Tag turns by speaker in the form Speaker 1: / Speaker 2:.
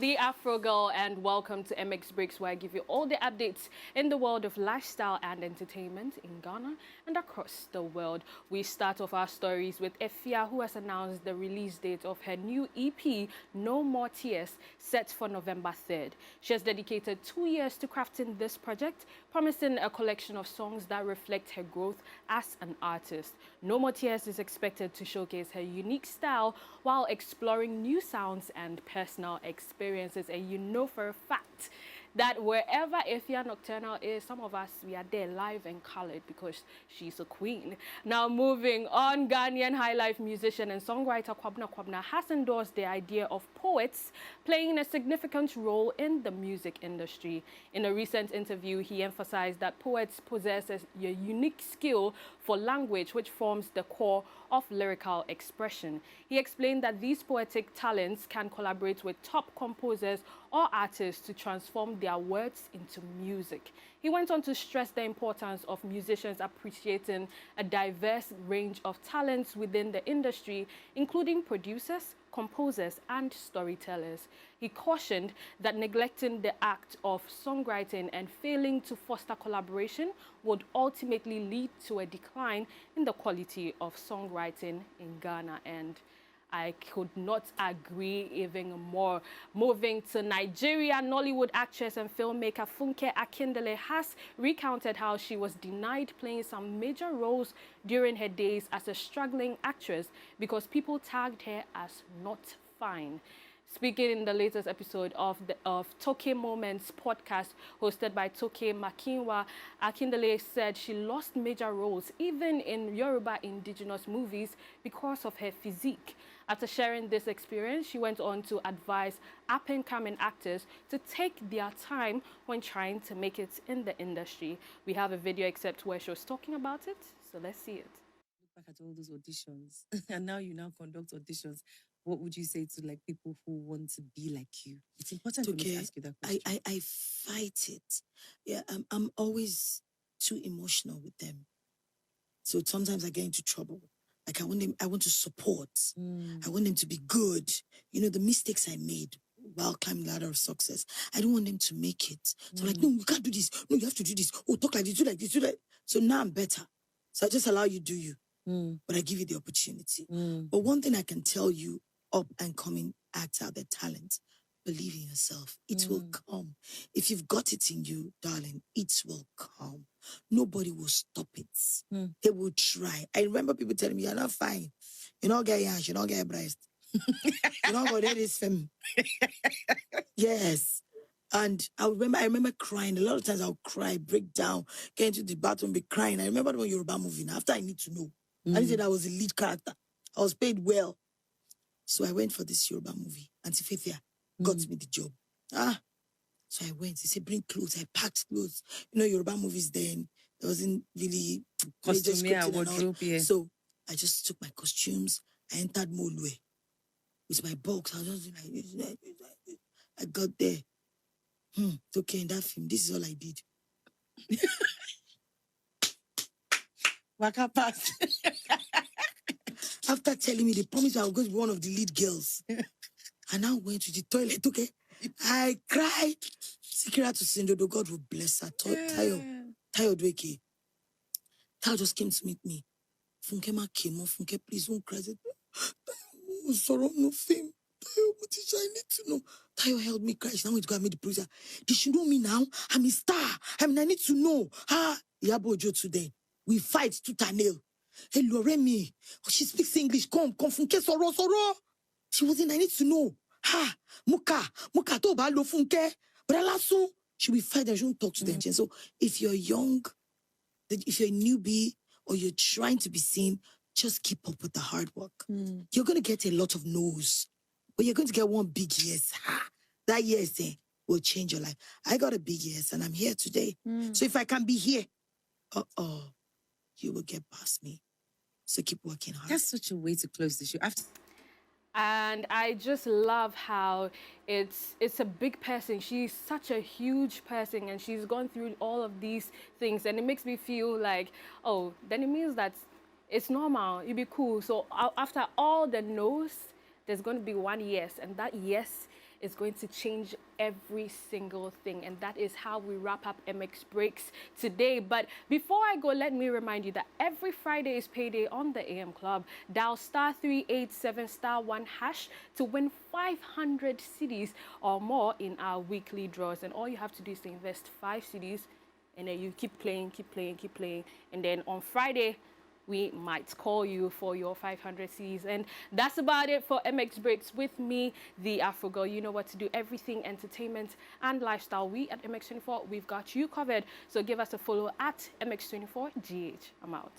Speaker 1: the AfroGirl, and welcome to MX Breaks, where I give you all the updates in the world of lifestyle and entertainment in Ghana and across the world. We start off our stories with Efya, who has announced the release date of her new EP, No More Tears, set for November 3rd. She has dedicated 2 years to crafting this project, promising a collection of songs that reflect her growth as an artist. No More Tears is expected to showcase her unique style while exploring new sounds and personal experiences. And you know for a fact that wherever Efya Nocturnal is, some of us, we are there live and colored because she's a queen. Now moving on, Ghanaian high life musician and songwriter Kwabena has endorsed the idea of poets playing a significant role in the music industry. In a recent interview, he emphasized that poets possess a unique skill for language, which forms the core of lyrical expression. He explained that these poetic talents can collaborate with top composers or artists to transform their words into music. He went on to stress the importance of musicians appreciating a diverse range of talents within the industry, including producers, composers, and storytellers. He cautioned that neglecting the act of songwriting and failing to foster collaboration would ultimately lead to a decline in the quality of songwriting in Ghana. And I could not agree even more. Moving to Nigeria, Nollywood actress and filmmaker Funke Akindele has recounted how she was denied playing some major roles during her days as a struggling actress because people tagged her as not fine. Speaking in the latest episode of Toke Moments podcast hosted by Toke Makinwa, Akindele said she lost major roles even in Yoruba indigenous movies because of her physique. After sharing this experience, she went on to advise up-and-coming actors to take their time when trying to make it in the industry. We have a video excerpt where she was talking about it, so let's see it.
Speaker 2: Look back at all those auditions, and now you conduct auditions. What would you say to like people who want to be like you? It's important for me to ask you that question.
Speaker 3: I fight it. Yeah, I'm always too emotional with them. So sometimes I get into trouble. Like I want to support. I want them to be good. You know, the mistakes I made while climbing the ladder of success, I don't want them to make it. So I'm like, no, you can't do this. No, you have to do this. Oh, talk like this, do like this, do that. So now I'm better. So I just allow you do you. But I give you the opportunity. But one thing I can tell you, up and coming acts out their talent, believe in yourself. It will come. If you've got it in you, darling, it will come. Nobody will stop it. They will try. I remember people telling me, you're not fine. You're not getting ash, you're not getting breast. You're not going to do this film. Yes. And I remember crying. A lot of times I'll cry, break down, get into the bathroom, be crying. I remember one Yoruba movie now, after I need to know. I didn't say that I was the lead character. I was paid well. So I went for this Yoruba movie. Auntie Efya got me the job. So I went. He said, bring clothes. I packed clothes. You know, Yoruba movies then, there wasn't really
Speaker 2: Costume, wardrobe, yeah.
Speaker 3: So I just took my costumes. I entered Molwe with my box. I was just like this. I got there. It's okay in that film. This is all I did. Waka pass. After telling me, they promised I was going to be one of the lead girls. I now went to the toilet, okay? I cried. Sikira to Sindodo, God will bless her. Tayo Dweke. Tayo just came to meet me. Funke ma came on, Funke, please don't cry. Oh, sorrow, no fame. Tayo, what is I need to know? Tayo held me, cry. She now went to go and meet the producer. They should know me now. I'm a star. I need to know. Yabo Ojo today. We fight tooth and nail. Hello, Remy. Oh, she speaks English. Come, Funke, sorrow. She wasn't, I need to know. Muka, to ba lo Funke. But alasun, she will fight and she won't talk to them. So if you're young, if you're a newbie or you're trying to be seen, just keep up with the hard work. You're going to get a lot of no's, but you're going to get one big yes. That yes will change your life. I got a big yes and I'm here today. So if I can be here, you will get past me. So keep working hard.
Speaker 2: That's such a way to close the show.
Speaker 1: And I just love how it's a big person. She's such a huge person and she's gone through all of these things. And it makes me feel like, oh, then it means that it's normal. It'd be cool. So after all the no's, there's going to be one yes. And that yes is going to change every single thing. And that is how we wrap up MX Breaks today. But before I go, let me remind you that every Friday is payday on the AM Club. Dial *387*1# to win 500 cedis or more in our weekly draws. And all you have to do is to invest 5 cedis, and then you keep playing. And then on Friday, we might call you for your 500 Cs. And that's about it for MX Breaks with me, the AfroGirl. You know what to do. Everything entertainment and lifestyle. We at MX24, we've got you covered. So give us a follow at MX24GH. I'm out.